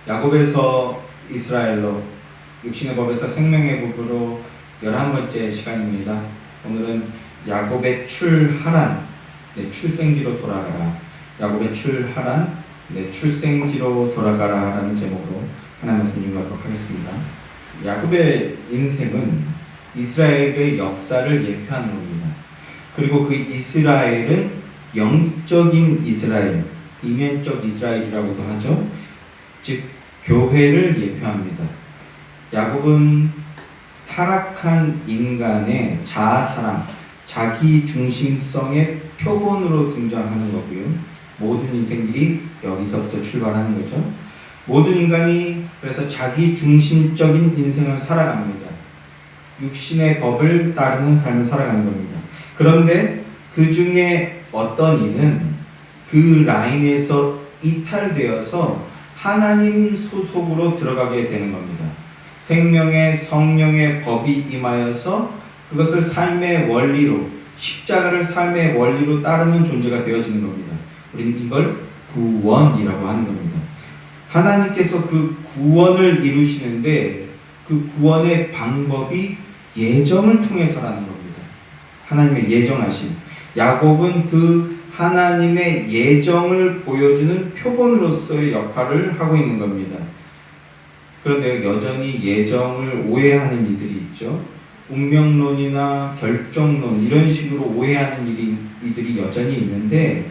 야곱에서 이스라엘로, 육신의 법에서 생명의 법으로 11번째 시간입니다. 오늘은 야곱의 출하란, 내 출생지로 돌아가라. 야곱의 출하란, 내 출생지로 돌아가라 라는 제목으로 하나님 말씀 읽도록 하겠습니다. 야곱의 인생은 이스라엘의 역사를 예표하는 겁니다. 그리고 그 이스라엘은 영적인 이스라엘, 이면적 이스라엘이라고도 하죠. 즉 교회를 예표합니다. 야곱은 타락한 인간의 자아사랑, 자기중심성의 표본으로 등장하는 거고요. 모든 인생들이 여기서부터 출발하는 거죠. 모든 인간이 그래서 자기중심적인 인생을 살아갑니다. 육신의 법을 따르는 삶을 살아가는 겁니다. 그런데 그 중에 어떤 이는 그 라인에서 이탈되어서 하나님 소속으로 들어가게 되는 겁니다. 생명의 성령의 법이 임하여서 그것을 삶의 원리로, 십자가를 삶의 원리로 따르는 존재가 되어지는 겁니다. 우리는 이걸 구원이라고 하는 겁니다. 하나님께서 그 구원을 이루시는데 그 구원의 방법이 예정을 통해서라는 겁니다. 하나님의 예정하심. 야곱은 그 하나님의 예정을 보여주는 표본으로서의 역할을 하고 있는 겁니다. 그런데 여전히 예정을 오해하는 이들이 있죠. 운명론이나 결정론 이런 식으로 오해하는 이들이 여전히 있는데,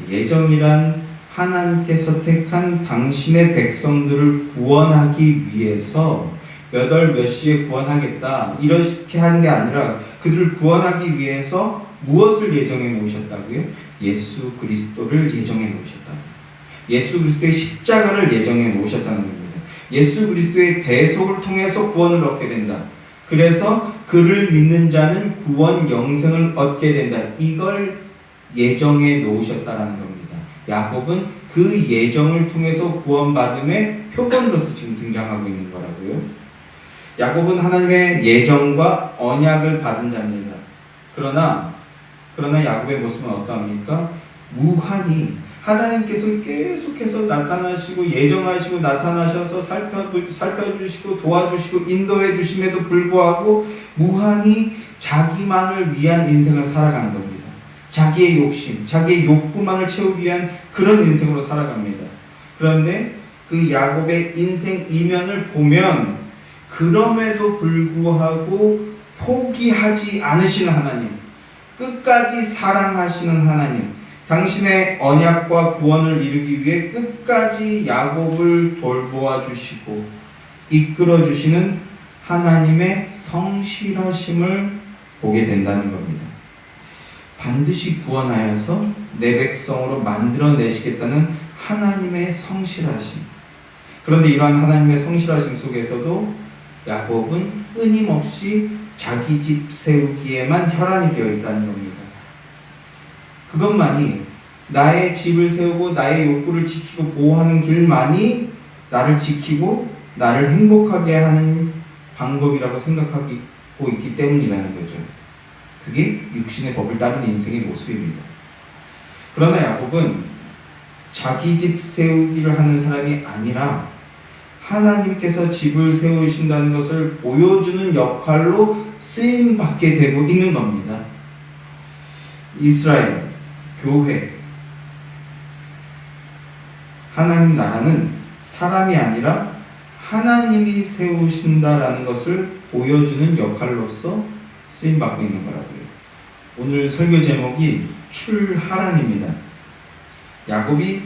예정이란 하나님께서 택한 당신의 백성들을 구원하기 위해서 몇 월 몇 시에 구원하겠다 이렇게 하는 게 아니라 그들을 구원하기 위해서 무엇을 예정해 놓으셨다고요? 예수 그리스도를 예정해 놓으셨다고. 예수 그리스도의 십자가를 예정해 놓으셨다는 겁니다. 예수 그리스도의 대속을 통해서 구원을 얻게 된다. 그래서 그를 믿는 자는 구원 영생을 얻게 된다. 이걸 예정해 놓으셨다라는 겁니다. 야곱은 그 예정을 통해서 구원받음의 표본으로서 지금 등장하고 있는 거라고요. 야곱은 하나님의 예정과 언약을 받은 자입니다. 그러나 야곱의 모습은 어떠합니까? 무한히 하나님께서 계속해서 나타나시고 예정하시고 나타나셔서 살펴주시고 도와주시고 인도해 주심에도 불구하고 무한히 자기만을 위한 인생을 살아가는 겁니다. 자기의 욕심, 자기의 욕구만을 채우기 위한 그런 인생으로 살아갑니다. 그런데 그 야곱의 인생 이면을 보면 그럼에도 불구하고 포기하지 않으시는 하나님, 끝까지 사랑하시는 하나님, 당신의 언약과 구원을 이루기 위해 끝까지 야곱을 돌보아 주시고 이끌어 주시는 하나님의 성실하심을 보게 된다는 겁니다. 반드시 구원하여서 내 백성으로 만들어내시겠다는 하나님의 성실하심. 그런데 이러한 하나님의 성실하심 속에서도 야곱은 끊임없이 자기 집 세우기에만 혈안이 되어 있다는 겁니다. 그것만이, 나의 집을 세우고 나의 욕구를 지키고 보호하는 길만이 나를 지키고 나를 행복하게 하는 방법이라고 생각하고 있기 때문이라는 거죠. 그게 육신의 법을 따르는 인생의 모습입니다. 그러나 야곱은 자기 집 세우기를 하는 사람이 아니라 하나님께서 집을 세우신다는 것을 보여주는 역할로 쓰임받게 되고 있는 겁니다. 이스라엘, 교회, 하나님 나라는 사람이 아니라 하나님이 세우신다라는 것을 보여주는 역할로서 쓰임받고 있는 거라고요. 오늘 설교 제목이 출하란입니다. 야곱이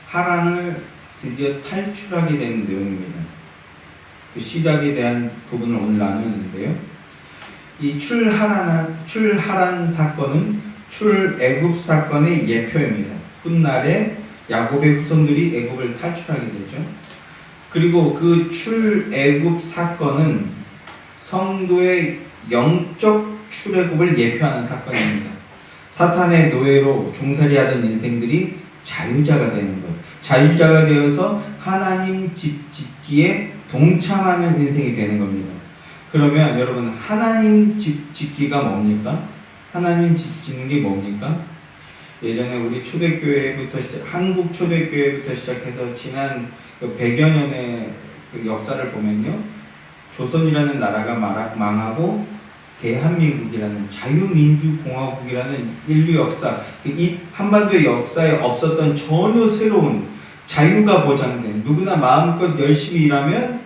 하란을 드디어 탈출하게 된 내용입니다. 그 시작에 대한 부분을 오늘 나누는데요. 이 출하란 사건은 출애굽 사건의 예표입니다. 훗날에 야곱의 후손들이 애굽을 탈출하게 되죠. 그리고 그 출애굽 사건은 성도의 영적 출애굽을 예표하는 사건입니다. 사탄의 노예로 종살이하던 인생들이 자유자가 되는 것, 자유자가 되어서 하나님 집 짓기에 동참하는 인생이 되는 겁니다. 그러면 여러분, 하나님 집 짓기가 뭡니까? 하나님 집 짓는 게 뭡니까? 예전에 우리 초대교회부터 한국 초대교회부터 시작해서 지난 그 100여 년의 그 역사를 보면요, 조선이라는 나라가 망하고 대한민국이라는 자유민주공화국이라는 인류 역사, 이 한반도의 역사에 없었던 전혀 새로운 자유가 보장된, 누구나 마음껏 열심히 일하면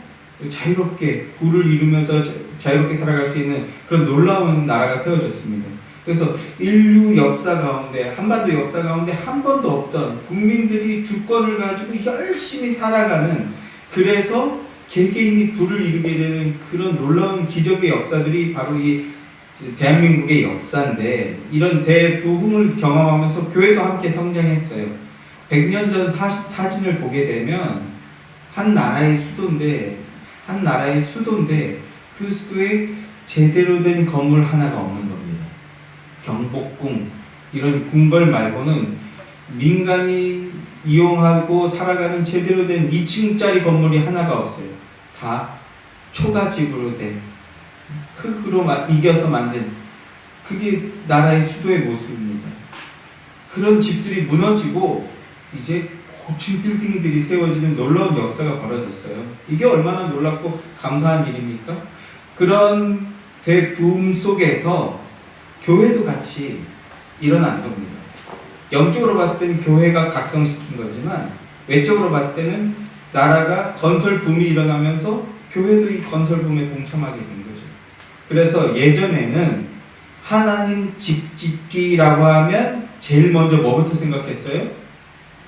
자유롭게 부를 이루면서 자유롭게 살아갈 수 있는 그런 놀라운 나라가 세워졌습니다. 그래서 인류 역사 가운데, 한반도 역사 가운데 한 번도 없던 국민들이 주권을 가지고 열심히 살아가는, 그래서 개개인이 부를 이루게 되는 그런 놀라운 기적의 역사들이 바로 이 대한민국의 역사인데, 이런 대부흥을 경험하면서 교회도 함께 성장했어요. 100년 전 사진을 보게 되면 한 나라의 수도인데 그 수도에 제대로 된 건물 하나가 없는 겁니다. 경복궁 이런 궁궐 말고는 민간이 이용하고 살아가는 제대로 된 2층짜리 건물이 하나가 없어요. 다 초가집으로 된 흙으로 이겨서 만든, 그게 나라의 수도의 모습입니다. 그런 집들이 무너지고 이제 고층 빌딩들이 세워지는 놀라운 역사가 벌어졌어요. 이게 얼마나 놀랍고 감사한 일입니까? 그런 대부흥 속에서 교회도 같이 일어난 겁니다. 영적으로 봤을 때는 교회가 각성시킨 거지만, 외적으로 봤을 때는 나라가 건설 붐이 일어나면서 교회도 이 건설 붐에 동참하게 된 거죠. 그래서 예전에는 하나님 집 짓기라고 하면 제일 먼저 뭐부터 생각했어요?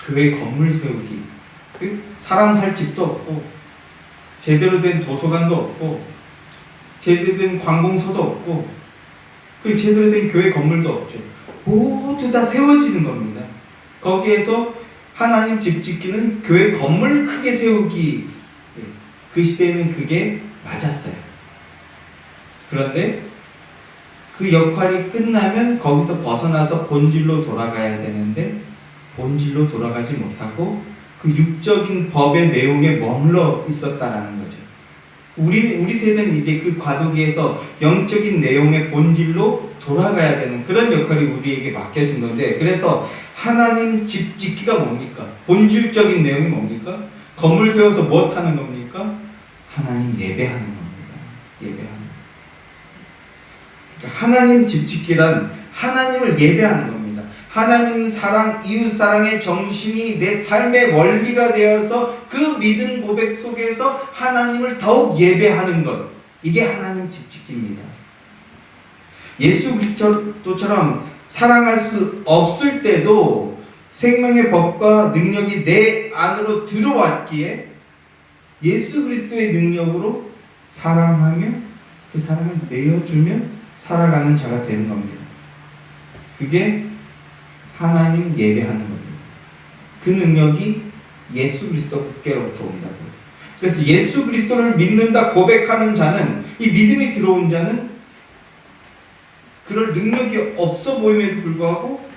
교회 건물 세우기. 사람 살 집도 없고, 제대로 된 도서관도 없고, 제대로 된 관공서도 없고, 그리고 제대로 된 교회 건물도 없죠. 모두 다 세워지는 겁니다. 거기에서 하나님 집 짓기는 교회 건물 크게 세우기, 그 시대에는 그게 맞았어요. 그런데 그 역할이 끝나면 거기서 벗어나서 본질로 돌아가야 되는데, 본질로 돌아가지 못하고 그 육적인 법의 내용에 머물러 있었다라는 거죠. 우리 세대는 이제 그 과도기에서 영적인 내용의 본질로 돌아가야 되는 그런 역할이 우리에게 맡겨진 건데, 그래서 하나님 집 짓기가 뭡니까? 본질적인 내용이 뭡니까? 건물 세워서 무엇 하는 겁니까? 하나님 예배하는 겁니다. 예배하는 거. 그러니까 하나님 집 짓기란 하나님을 예배하는 겁니다. 하나님 사랑, 이웃 사랑의 정신이 내 삶의 원리가 되어서 그 믿음 고백 속에서 하나님을 더욱 예배하는 것, 이게 하나님 집 짓기입니다. 예수 그리스도처럼 사랑할 수 없을 때도 생명의 법과 능력이 내 안으로 들어왔기에 예수 그리스도의 능력으로 사랑하며 그 사랑을 내어주며 살아가는 자가 되는 겁니다. 그게 하나님 예배하는 겁니다. 그 능력이 예수 그리스도께로부터 온다고요. 그래서 예수 그리스도를 믿는다 고백하는 자는, 이 믿음이 들어온 자는 그럴 능력이 없어 보임에도 불구하고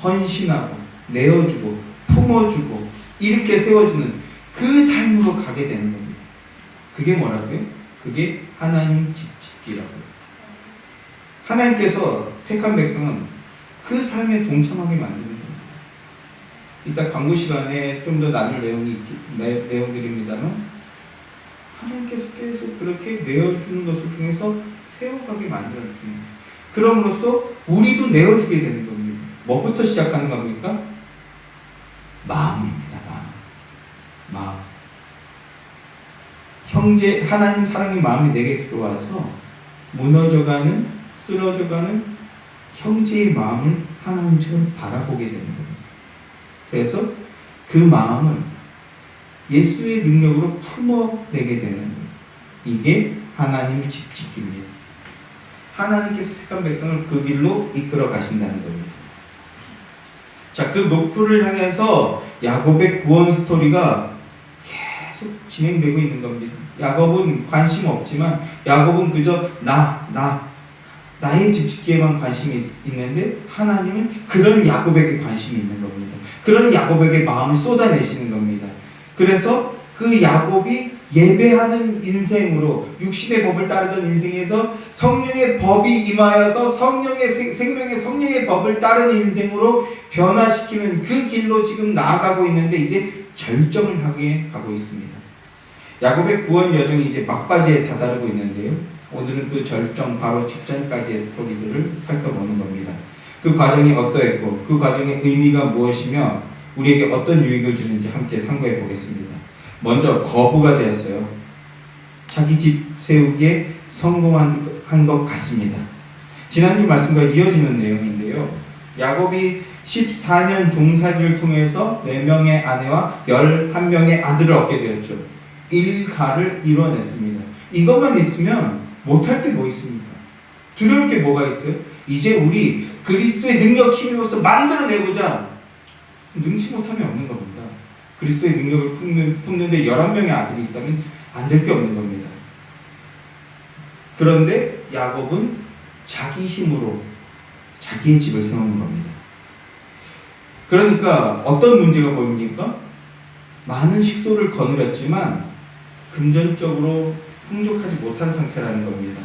헌신하고 내어주고 품어주고 이렇게 세워주는 그 삶으로 가게 되는 겁니다. 그게 뭐라고요? 그게 하나님 집 짓기라고요. 하나님께서 택한 백성은 그 삶에 동참하게 만드는 겁니다. 이따 광고 시간에 좀 더 나눌 내용들입니다만, 하나님께서 계속 그렇게 내어주는 것을 통해서 세워가게 만들어주는 겁니다. 그럼으로써 우리도 내어주게 되는 겁니다. 뭐부터 시작하는 겁니까? 마음입니다. 마음. 형제, 하나님 사랑의 마음이 내게 들어와서 무너져가는, 쓰러져가는 형제의 마음을 하나님처럼 바라보게 되는 겁니다. 그래서 그 마음을 예수의 능력으로 품어내게 되는 거예요. 이게 하나님 집 짓기입니다. 하나님께서 택한 백성을 그 길로 이끌어 가신다는 겁니다. 자, 그 목표를 향해서 야곱의 구원 스토리가 계속 진행되고 있는 겁니다. 야곱은 관심 없지만, 야곱은 그저 나의 집 짓기에만 관심이 있는데, 하나님은 그런 야곱에게 관심이 있는 겁니다. 그런 야곱에게 마음을 쏟아내시는 겁니다. 그래서 그 야곱이 예배하는 인생으로, 육신의 법을 따르던 인생에서 성령의 법이 임하여서 성령의 생명의 성령의 법을 따르는 인생으로 변화시키는 그 길로 지금 나아가고 있는데 이제 절정을 하게 가고 있습니다. 야곱의 구원 여정이 이제 막바지에 다다르고 있는데요. 오늘은 그 절정 바로 직전까지의 스토리들을 살펴보는 겁니다. 그 과정이 어떠했고 그 과정의 의미가 무엇이며 우리에게 어떤 유익을 주는지 함께 상고해 보겠습니다. 먼저 거부가 되었어요. 자기 집 세우기에 성공한 것 같습니다. 지난주 말씀과 이어지는 내용인데요. 야곱이 14년 종살이를 통해서 4명의 아내와 11명의 아들을 얻게 되었죠. 일가를 이뤄냈습니다. 이것만 있으면 못할 게 뭐 있습니까? 두려울 게 뭐가 있어요? 이제 우리 그리스도의 능력 힘으로써 만들어내보자. 능치 못함이 없는 겁니다. 그리스도의 능력을 품는데 11명의 아들이 있다면 안 될 게 없는 겁니다. 그런데 야곱은 자기 힘으로 자기의 집을 세우는 겁니다. 그러니까 어떤 문제가 보입니까? 많은 식소를 거느렸지만 금전적으로 풍족하지 못한 상태라는 겁니다.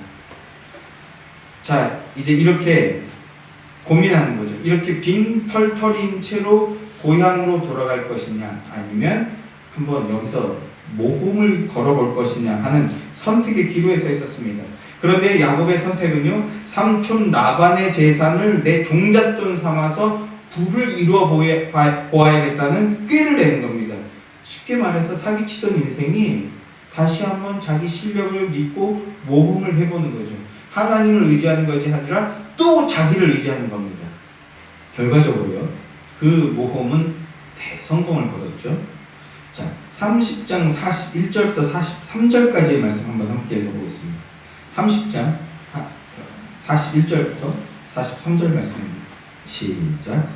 자, 이제 이렇게 고민하는 거죠. 이렇게 빈털터리인 채로 고향으로 돌아갈 것이냐, 아니면 한번 여기서 모험을 걸어볼 것이냐 하는 선택의 기로에 서 있었습니다. 그런데 야곱의 선택은요, 삼촌 라반의 재산을 내 종잣돈 삼아서 부를 이루어 보아야겠다는 꾀를 내는 겁니다. 쉽게 말해서 사기치던 인생이 다시 한번 자기 실력을 믿고 모험을 해보는 거죠. 하나님을 의지하는 것이 아니라 또 자기를 의지하는 겁니다. 결과적으로요, 그 모험은 대성공을 거뒀죠. 자, 30장 41절부터 43절까지의 말씀 한번 함께 읽어보겠습니다. 30장 41절부터 43절 말씀입니다. 시작.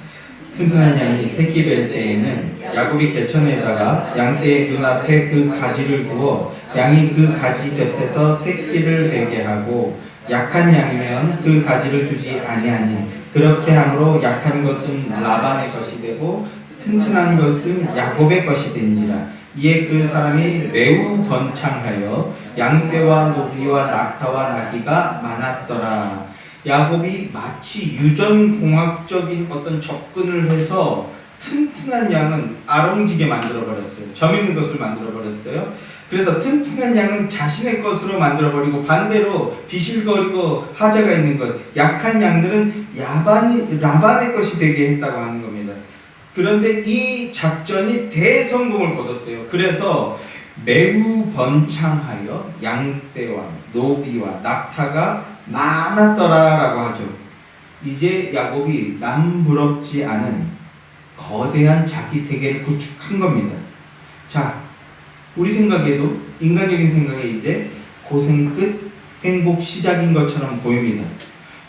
튼튼한 양이 새끼 뵐 때에는 야곱이 개천에다가 양떼의 눈앞에 그 가지를 두어 양이 그 가지 곁에서 새끼를 베게 하고, 약한 양이면 그 가지를 두지 아니하니 그렇게 함으로 약한 것은 라반의 것이 되고 튼튼한 것은 야곱의 것이 된지라. 이에 그 사람이 매우 번창하여 양떼와 노비와 낙타와 나귀가 많았더라. 야곱이 마치 유전공학적인 어떤 접근을 해서 튼튼한 양은 아롱지게 만들어버렸어요. 점 있는 것을 만들어버렸어요. 그래서 튼튼한 양은 자신의 것으로 만들어버리고, 반대로 비실거리고 하자가 있는 것, 약한 양들은 라반의 것이 되게 했다고 하는 겁니다. 그런데 이 작전이 대성공을 거뒀대요. 그래서 매우 번창하여 양떼와 노비와 낙타가 많았더라라고 하죠. 이제 야곱이 남부럽지 않은 거대한 자기 세계를 구축한 겁니다. 자, 우리 생각에도, 인간적인 생각에 이제 고생 끝 행복 시작인 것처럼 보입니다.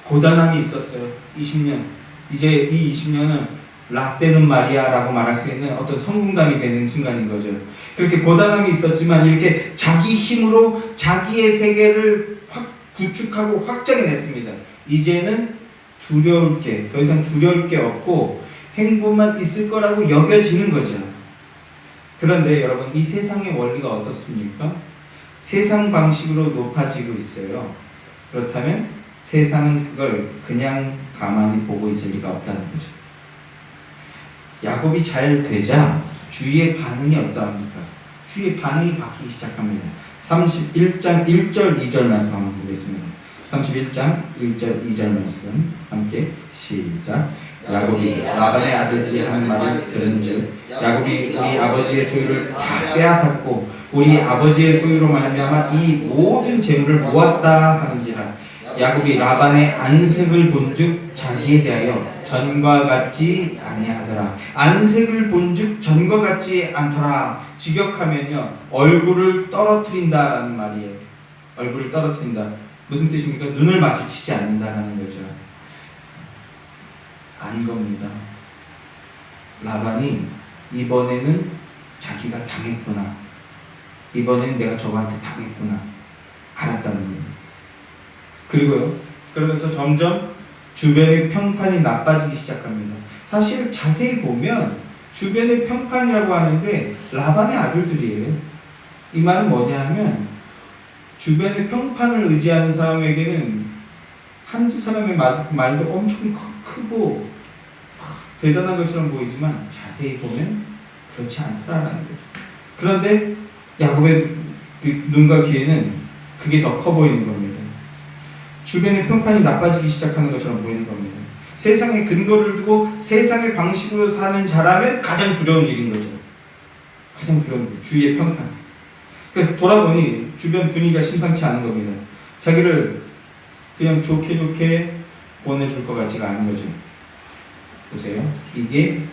고단함이 있었어요. 20년. 이제 이 20년은 라떼는 말이야라고 말할 수 있는 어떤 성공담이 되는 순간인 거죠. 그렇게 고단함이 있었지만 이렇게 자기 힘으로 자기의 세계를 구축하고 확장해냈습니다. 이제는 더 이상 두려울 게 없고 행복만 있을 거라고 여겨지는 거죠. 그런데 여러분, 이 세상의 원리가 어떻습니까? 세상 방식으로 높아지고 있어요. 그렇다면 세상은 그걸 그냥 가만히 보고 있을 리가 없다는 거죠. 야곱이 잘 되자 주위의 반응이 어떠합니까? 주위의 반응이 바뀌기 시작합니다. 31장 1절 2절 말씀 한번 보겠습니다. 31장 1절 2절 말씀 함께 시작. 야곱이 라반의 아들들이 하는 말을 들은즉 야곱이 우리 아버지의 소유를 다 빼앗았고 우리 아버지의 소유로 말미암아 이 모든 재물을 모았다 하는지라. 야곱이 라반의 안색을 본즉 자기에 대하여 전과 같지 아니하더라. 안색을 본즉 전과 같지 않더라. 직역하면요, 얼굴을 떨어뜨린다라는 말이에요. 얼굴을 떨어뜨린다. 무슨 뜻입니까? 눈을 마주치지 않는다라는 거죠. 아닌 겁니다. 라반이 이번에는 자기가 당했구나, 이번엔 내가 저거한테 당했구나 알았다는 겁니다. 그리고요, 그러면서 점점 주변의 평판이 나빠지기 시작합니다. 사실 자세히 보면 주변의 평판이라고 하는데 라반의 아들들이에요. 이 말은 뭐냐 하면 주변의 평판을 의지하는 사람에게는 한두 사람의 말도 엄청 크고 대단한 것처럼 보이지만 자세히 보면 그렇지 않더라라는 거죠. 그런데 야곱의 눈과 귀에는 그게 더 커 보이는 겁니다. 주변의 평판이 나빠지기 시작하는 것처럼 보이는 겁니다. 세상에 근거를 두고 세상의 방식으로 사는 자라면 가장 두려운 일인 거죠. 가장 두려운 일, 주위의 평판. 그래서 돌아보니 주변 분위기가 심상치 않은 겁니다. 자기를 그냥 좋게 보내줄 것 같지가 않은 거죠. 보세요. 이게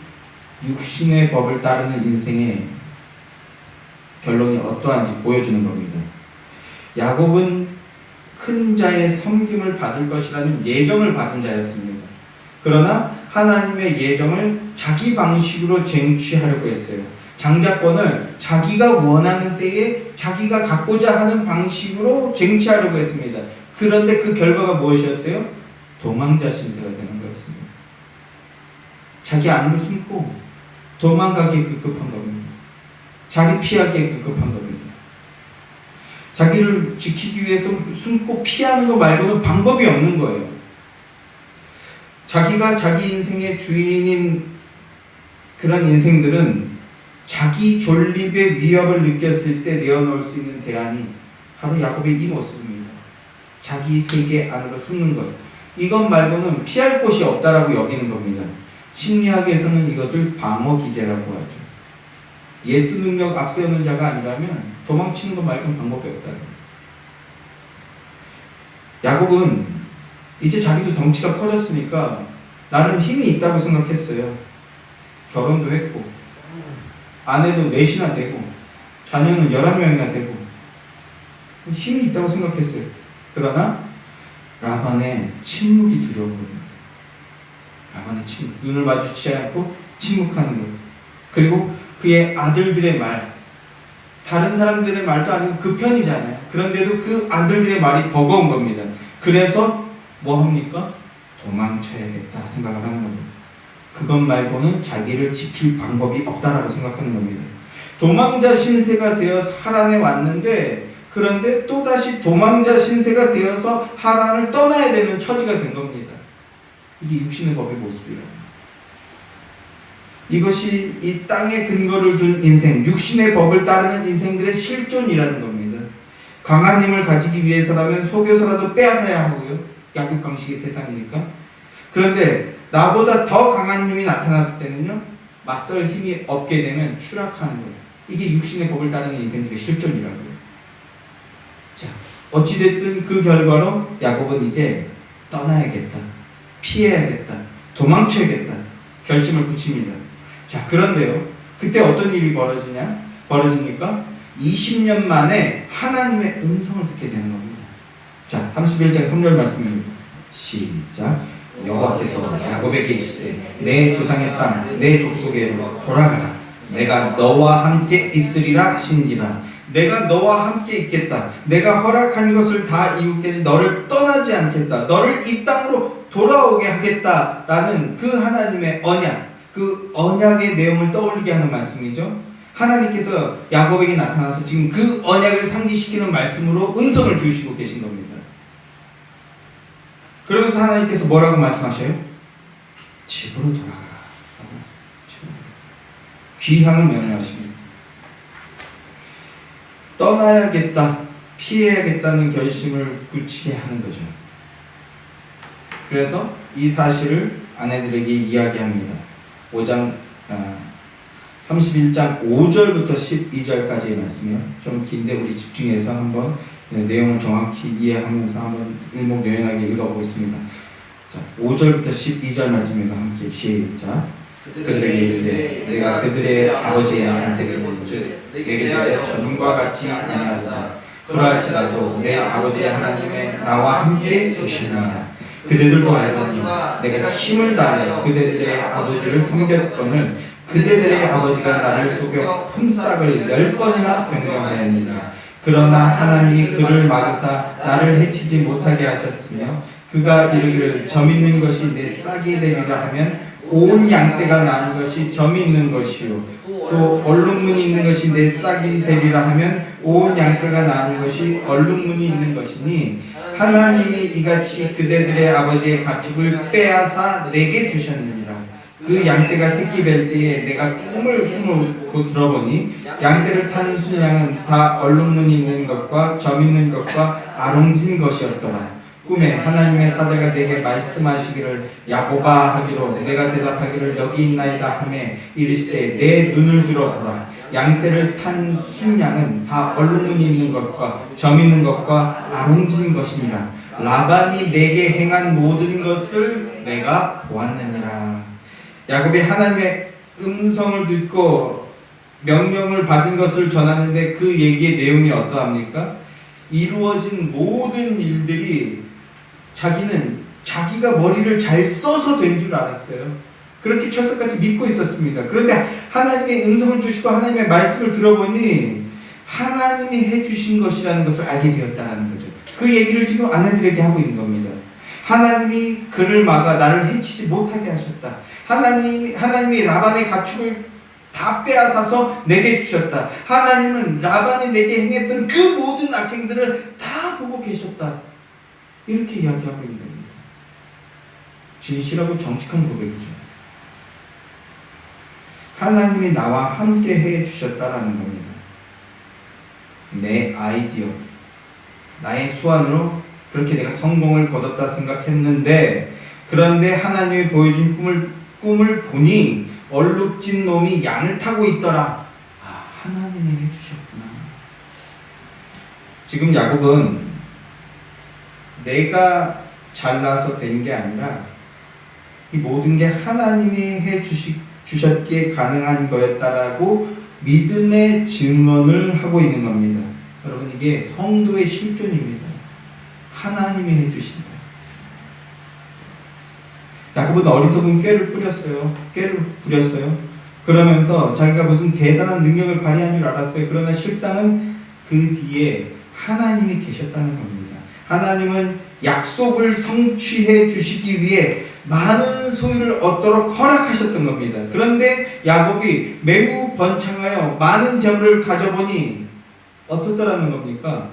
육신의 법을 따르는 인생의 결론이 어떠한지 보여주는 겁니다. 야곱은 큰 자의 섬김을 받을 것이라는 예정을 받은 자였습니다. 그러나 하나님의 예정을 자기 방식으로 쟁취하려고 했어요. 장자권을 자기가 원하는 때에 자기가 갖고자 하는 방식으로 쟁취하려고 했습니다. 그런데 그 결과가 무엇이었어요? 도망자 신세가 되는 거였습니다. 자기 안으로 숨고 도망가기에 급급한 겁니다. 자기 피하기에 급급한 겁니다. 자기를 지키기 위해서 숨고 피하는 거 말고는 방법이 없는 거예요. 자기가 자기 인생의 주인인 그런 인생들은 자기 존립의 위협을 느꼈을 때 내어놓을 수 있는 대안이 바로 야곱의 이 모습입니다. 자기 세계 안으로 숨는 것. 이것 말고는 피할 곳이 없다라고 여기는 겁니다. 심리학에서는 이것을 방어 기제라고 하죠. 예수 능력 앞세우는 자가 아니라면 도망치는 것 말고는 방법이 없다. 야곱은 이제 자기도 덩치가 커졌으니까 나름 힘이 있다고 생각했어요. 결혼도 했고 아내도 넷이나 되고 자녀는 11명이나 되고 힘이 있다고 생각했어요. 그러나 라반의 침묵이 두려운 겁니다. 라반의 침묵. 눈을 마주치지 않고 침묵하는 것. 그리고 그의 아들들의 말. 다른 사람들의 말도 아니고 그 편이잖아요. 그런데도 그 아들들의 말이 버거운 겁니다. 그래서 뭐 합니까? 도망쳐야겠다 생각을 하는 겁니다. 그것 말고는 자기를 지킬 방법이 없다라고 생각하는 겁니다. 도망자 신세가 되어서 하란에 왔는데 그런데 또다시 도망자 신세가 되어서 하란을 떠나야 되는 처지가 된 겁니다. 이게 육신의 법의 모습이라고. 이것이 이 땅에 근거를 둔 인생, 육신의 법을 따르는 인생들의 실존이라는 겁니다. 강한 힘을 가지기 위해서라면 속여서라도 빼앗아야 하고요. 약육강식의 세상이니까. 그런데 나보다 더 강한 힘이 나타났을 때는요, 맞설 힘이 없게 되면 추락하는 거예요. 이게 육신의 법을 따르는 인생들의 실존이라고요. 자, 어찌됐든 그 결과로 야곱은 이제 떠나야겠다, 피해야겠다, 도망쳐야겠다 결심을 굳힙니다. 자, 그런데요, 그때 어떤 일이 벌어집니까? 20년 만에 하나님의 음성을 듣게 되는 겁니다. 자, 31장 3절 말씀입니다. 시작. 여호와께서 야곱에게 이르시되 내 조상의 땅 내 족속에로 돌아가라. 내가 너와 함께 있으리라 하신지라. 내가 너와 함께 있겠다. 내가 허락한 것을 다 이루겠지. 너를 떠나지 않겠다. 너를 이 땅으로 돌아오게 하겠다라는 그 하나님의 언약, 그 언약의 내용을 떠올리게 하는 말씀이죠. 하나님께서 야곱에게 나타나서 지금 그 언약을 상기시키는 말씀으로 음성을 주시고 계신 겁니다. 그러면서 하나님께서 뭐라고 말씀하셔요? 집으로 돌아가라. 귀향을 명령하십니다. 떠나야겠다, 피해야겠다는 결심을 굳히게 하는 거죠. 그래서 이 사실을 아내들에게 이야기합니다. 31장 5절부터 12절까지의 말씀이요. 좀 긴데 우리 집중해서 한번 내용을 정확히 이해하면서 한번 일목요연하게 읽어보겠습니다. 자, 5절부터 12절 말씀입니다. 함께 시작. 그들에게 이르되 내가 그들의 아버지의 안색을 본즉 내게 대하여 저중과 같이 아니하다. 그러할지라도 내 아버지의 하나님의 나와 함께 계시느니라. 그들도 알거니와 내가 힘을 다하여 그들의 아버지를 섬겼거늘 그들의 아버지가 나를 속여 품삯을 10번이나 변경하였느니라. 그러나 하나님이 그를 막으사 나를 해치지 못하게 하셨으며 그가 이르기를 점 있는 것이 내 싹이 되리라 하면 온 양떼가 나은 것이 점이 있는 것이요 또 얼룩무늬 있는 것이 내 싹이 되리라 하면 온 양떼가 나은 것이 얼룩무늬 있는 것이니 하나님이 이같이 그대들의 아버지의 가축을 빼앗아 내게 주셨느니라. 그 양떼가 새끼 뵐 때에 내가 꿈을 꾸고 들어보니 양떼를 탄 순양은 다 얼룩무늬 있는 것과 점 있는 것과 아롱진 것이었더라. 꿈에 하나님의 사자가 내게 말씀하시기를 야곱아 하기로 내가 대답하기를 여기 있나이다 하매 이르시되 내 눈을 들어보라. 양떼를 탄 순양은 다 얼룩무늬 있는 것과 점 있는 것과 아롱진 것이니라. 라반이 내게 행한 모든 것을 내가 보았느니라. 야곱이 하나님의 음성을 듣고 명령을 받은 것을 전하는데 그 얘기의 내용이 어떠합니까? 이루어진 모든 일들이 자기는 자기가 머리를 잘 써서 된 줄 알았어요. 그렇게 철석같이 믿고 있었습니다. 그런데 하나님의 음성을 주시고 하나님의 말씀을 들어보니 하나님이 해주신 것이라는 것을 알게 되었다는 거죠. 그 얘기를 지금 아내들에게 하고 있는 겁니다. 하나님이 그를 막아 나를 해치지 못하게 하셨다. 하나님이 라반의 가축을 다 빼앗아서 내게 주셨다. 하나님은 라반이 내게 행했던 그 모든 악행들을 다 보고 계셨다. 이렇게 이야기하고 있는 겁니다. 진실하고 정직한 고백이죠. 하나님이 나와 함께 해 주셨다라는 겁니다. 내 아이디어, 나의 수완으로 그렇게 내가 성공을 거뒀다 생각했는데 그런데 하나님이 보여준 꿈을 보니 얼룩진 놈이 양을 타고 있더라. 아, 하나님이 해주셨구나. 지금 야곱은 내가 잘나서 된 게 아니라 이 모든 게 하나님이 해주셨기에 가능한 거였다라고 믿음의 증언을 하고 있는 겁니다. 여러분, 이게 성도의 실존입니다. 하나님이 해주신다. 야곱은 어리석은 꾀를 부렸어요. 그러면서 자기가 무슨 대단한 능력을 발휘한 줄 알았어요. 그러나 실상은 그 뒤에 하나님이 계셨다는 겁니다. 하나님은 약속을 성취해 주시기 위해 많은 소유를 얻도록 허락하셨던 겁니다. 그런데 야곱이 매우 번창하여 많은 재물을 가져보니 어떻더라는 겁니까?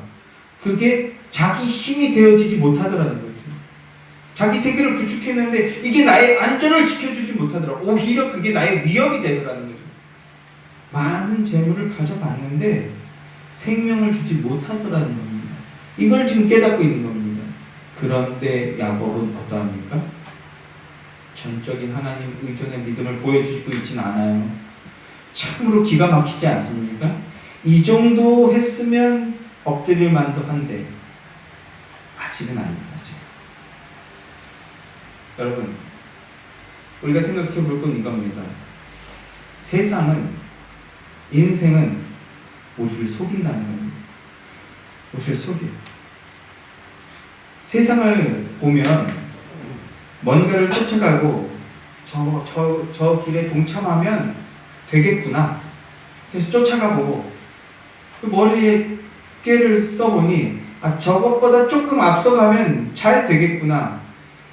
그게 자기 힘이 되어지지 못하더라는 거죠. 자기 세계를 구축했는데 이게 나의 안전을 지켜주지 못하더라. 오히려 그게 나의 위협이 되더라는 거죠. 많은 재물을 가져봤는데 생명을 주지 못하더라는 겁니다. 이걸 지금 깨닫고 있는 겁니다. 그런데 야곱은 어떠합니까? 전적인 하나님 의존의 믿음을 보여주고 있지는 않아요. 참으로 기가 막히지 않습니까? 이 정도 했으면 엎드릴 만도 한데 아직은 아닙니다. 여러분, 우리가 생각해 볼 건 이겁니다. 세상은, 인생은 우리를 속인다는 겁니다. 우리를 속여요. 세상을 보면 뭔가를 쫓아가고 저 길에 동참하면 되겠구나. 그래서 쫓아가 보고 그 머리에 꾀를 써보니 저것보다 조금 앞서가면 잘 되겠구나.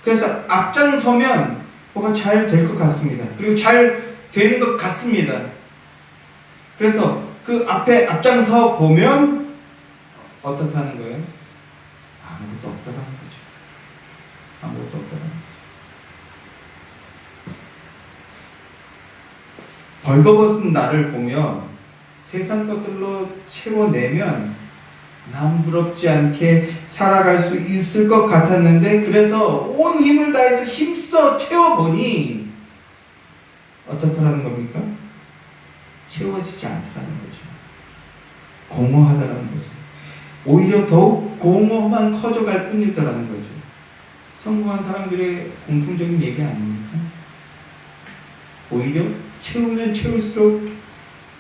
그래서 앞장서면 뭐가 잘 될 것 같습니다. 그리고 잘 되는 것 같습니다. 그래서 그 앞에 앞장서 보면 어떻다는 거예요? 아무것도 없더라는 거죠. 아무것도 없더라는 거죠. 벌거벗은 나를 보며 세상 것들로 채워내면 남부럽지 않게 살아갈 수 있을 것 같았는데 그래서 온 힘을 다해서 힘써 채워보니 어떻더라는 겁니까? 채워지지 않더라는 거죠. 공허하다라는 거죠. 오히려 더욱 공허만 커져갈 뿐이더라는 거죠. 성공한 사람들의 공통적인 얘기 아닙니까? 오히려 채우면 채울수록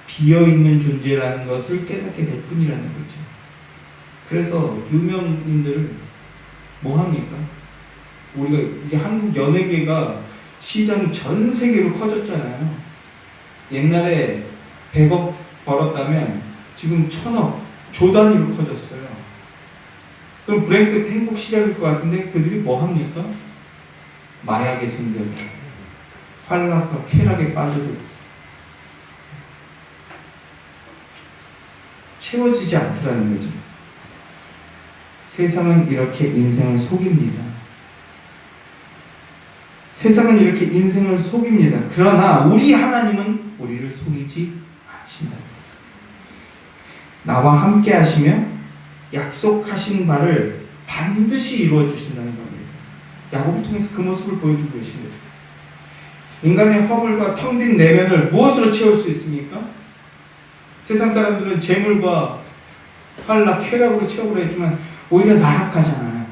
비어있는 존재라는 것을 깨닫게 될 뿐이라는 거죠. 그래서 유명인들은 뭐 합니까? 우리가 이제 한국 연예계가 시장이 전 세계로 커졌잖아요. 옛날에 100억 벌었다면 지금 1000억, 조 단위로 커졌어요. 그럼 브랭크 행복 시작일 것 같은데 그들이 뭐 합니까? 마약에 손대고 환락과 쾌락에 빠져도 채워지지 않더라는 거죠. 세상은 이렇게 인생을 속입니다. 세상은 이렇게 인생을 속입니다. 그러나 우리 하나님은 우리를 속이지 않으신다. 나와 함께 하시며 약속하신 바를 반드시 이루어 주신다는 겁니다. 야곱을 통해서 그 모습을 보여주고 계십니다. 인간의 허물과 텅 빈 내면을 무엇으로 채울 수 있습니까? 세상 사람들은 재물과 환락, 쾌락으로 채우려 했지만 오히려 나락하잖아요.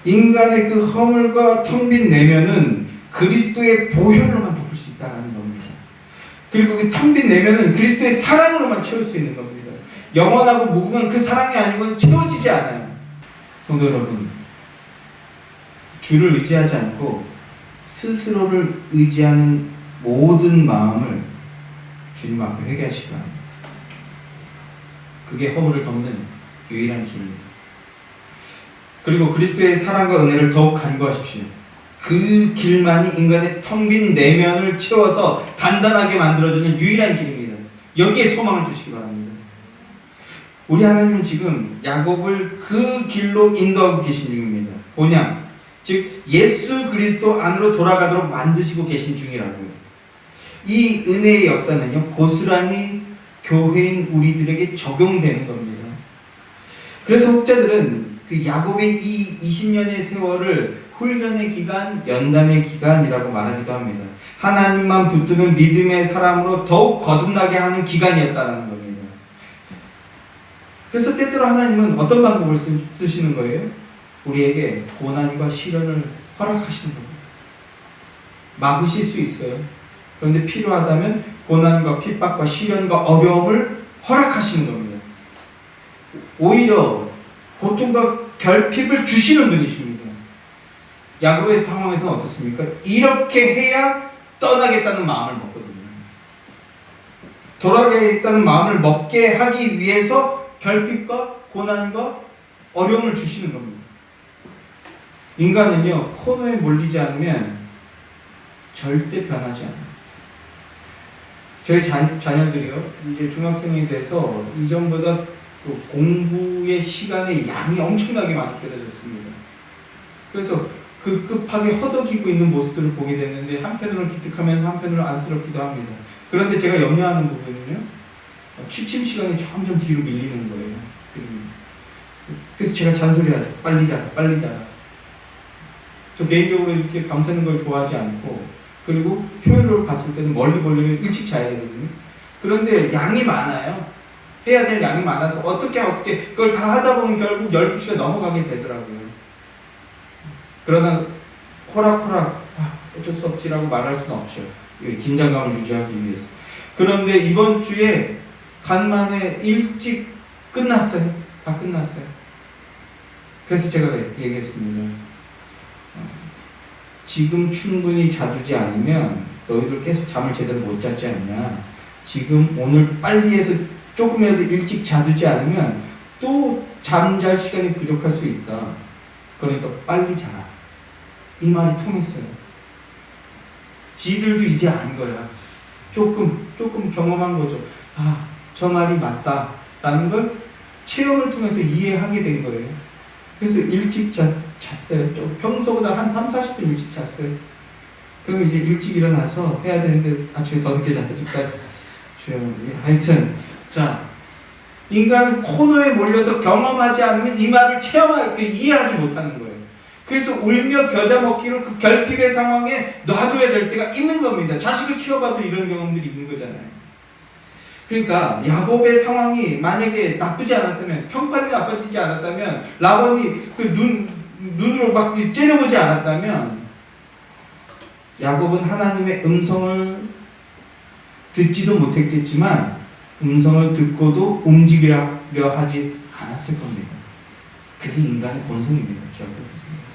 인간의 그 허물과 텅 빈 내면은 그리스도의 보혈로만 덮을 수 있다는 겁니다. 그리고 그 텅 빈 내면은 그리스도의 사랑으로만 채울 수 있는 겁니다. 영원하고 무궁한 그 사랑이 아니고는 채워지지 않아요. 성도 여러분, 주를 의지하지 않고 스스로를 의지하는 모든 마음을 주님 앞에 회개하시기 바랍니다. 그게 허물을 덮는 유일한 길입니다. 그리고 그리스도의 사랑과 은혜를 더욱 간구하십시오. 그 길만이 인간의 텅 빈 내면을 채워서 단단하게 만들어주는 유일한 길입니다. 여기에 소망을 두시기 바랍니다. 우리 하나님은 지금 야곱을 그 길로 인도하고 계신 중입니다. 본향, 즉 예수 그리스도 안으로 돌아가도록 만드시고 계신 중이라고요. 이 은혜의 역사는요, 고스란히 교회인 우리들에게 적용되는 겁니다. 그래서 혹자들은 그 야곱의 이 20년의 세월을 훈련의 기간, 연단의 기간이라고 말하기도 합니다. 하나님만 붙드는 믿음의 사람으로 더욱 거듭나게 하는 기간이었다라는 겁니다. 그래서 때때로 하나님은 어떤 방법을 쓰시는 거예요? 우리에게 고난과 시련을 허락하시는 겁니다. 막으실 수 있어요. 그런데 필요하다면 고난과 핍박과 시련과 어려움을 허락하시는 겁니다. 오히려 고통과 결핍을 주시는 분이십니다. 야곱의 상황에서는 어떻습니까? 이렇게 해야 떠나겠다는 마음을 먹거든요. 돌아가겠다는 마음을 먹게 하기 위해서 결핍과 고난과 어려움을 주시는 겁니다. 인간은요, 코너에 몰리지 않으면 절대 변하지 않아요. 저희 자녀들이요, 이제 중학생이 돼서 이전보다 그 공부의 시간의 양이 엄청나게 많이 길어졌습니다. 그래서 급하게 허덕이고 있는 모습들을 보게 되는데 한편으로는 기특하면서 한편으로는 안쓰럽기도 합니다. 그런데 제가 염려하는 부분은요, 취침 시간이 점점 뒤로 밀리는 거예요. 그래서 제가 잔소리하죠. 빨리 자라, 빨리 자라. 저 개인적으로 이렇게 밤새는 걸 좋아하지 않고, 그리고 효율을 봤을 때는 멀리 보려면 일찍 자야 되거든요. 그런데 양이 많아요. 해야 될 양이 많아서 어떻게 그걸 다 하다 보면 결국 12시가 넘어가게 되더라고요. 그러나 호락호락 어쩔 수 없지라고 말할 수는 없죠. 긴장감을 유지하기 위해서. 그런데 이번 주에 간만에 일찍 끝났어요. 다 끝났어요. 그래서 제가 얘기했습니다. 지금 충분히 자주지 않으면 너희들 계속 잠을 제대로 못 잤지 않냐. 지금 오늘 빨리 해서 조금이라도 일찍 자두지 않으면 또 잠잘 시간이 부족할 수 있다. 그러니까 빨리 자라. 이 말이 통했어요. 지들도 이제 안 거야. 조금 경험한 거죠. 아, 저 말이 맞다 라는 걸 체험을 통해서 이해하게 된 거예요. 그래서 일찍 잤어요. 좀 평소보다 한 3-40분 일찍 잤어요. 그럼 이제 일찍 일어나서 해야 되는데 아침에 더 늦게 잤으니까 하여튼, 자, 인간은 코너에 몰려서 경험하지 않으면 이 말을 이해하지 못하는 거예요. 그래서 울며 겨자 먹기로 그 결핍의 상황에 놔둬야 될 때가 있는 겁니다. 자식을 키워봐도 이런 경험들이 있는 거잖아요. 그러니까 야곱의 상황이 만약에 나쁘지 않았다면, 평판이 나빠지지 않았다면, 라반이 그 눈으로 막 째려보지 않았다면, 야곱은 하나님의 음성을 듣지도 못했겠지만 음성을 듣고도 움직이려 하지 않았을 겁니다. 그게 인간의 본성입니다. 절대 본성입니다.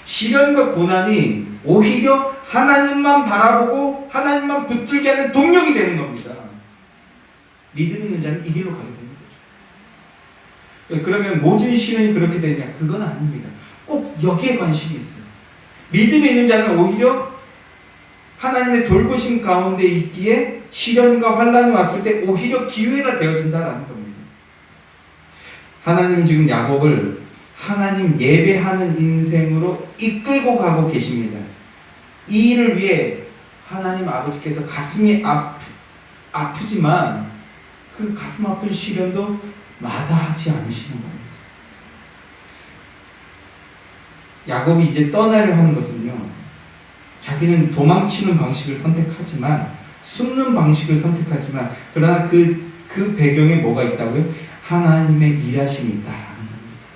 시련과 고난이 오히려 하나님만 바라보고 하나님만 붙들게 하는 동력이 되는 겁니다. 믿음 있는 자는 이 길로 가게 되는 거죠. 그러면 모든 시련이 그렇게 되냐? 그건 아닙니다. 꼭 여기에 관심이 있어요. 믿음이 있는 자는 오히려 하나님의 돌보심 가운데 있기에 시련과 환란이 왔을 때 오히려 기회가 되어진다라는 겁니다. 하나님은 지금 야곱을 하나님 예배하는 인생으로 이끌고 가고 계십니다. 이 일을 위해 하나님 아버지께서 가슴이 아프지만 그 가슴 아픈 시련도 마다하지 않으시는 겁니다. 야곱이 이제 떠나려 하는 것은요, 자기는 도망치는 방식을 선택하지만, 숨는 방식을 선택하지만, 그러나 그 배경에 뭐가 있다고요? 하나님의 일하심이 있다라는 겁니다.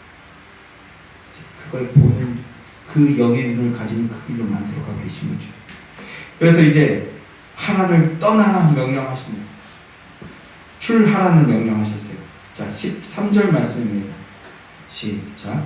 그걸 보는 그 영의 눈을 가진 그 길로 만들어가고 계신 거죠. 그래서 이제 하나를 떠나라 명령하십니다. 출하라는 명령하셨어요. 자, 13절 말씀입니다. 시작.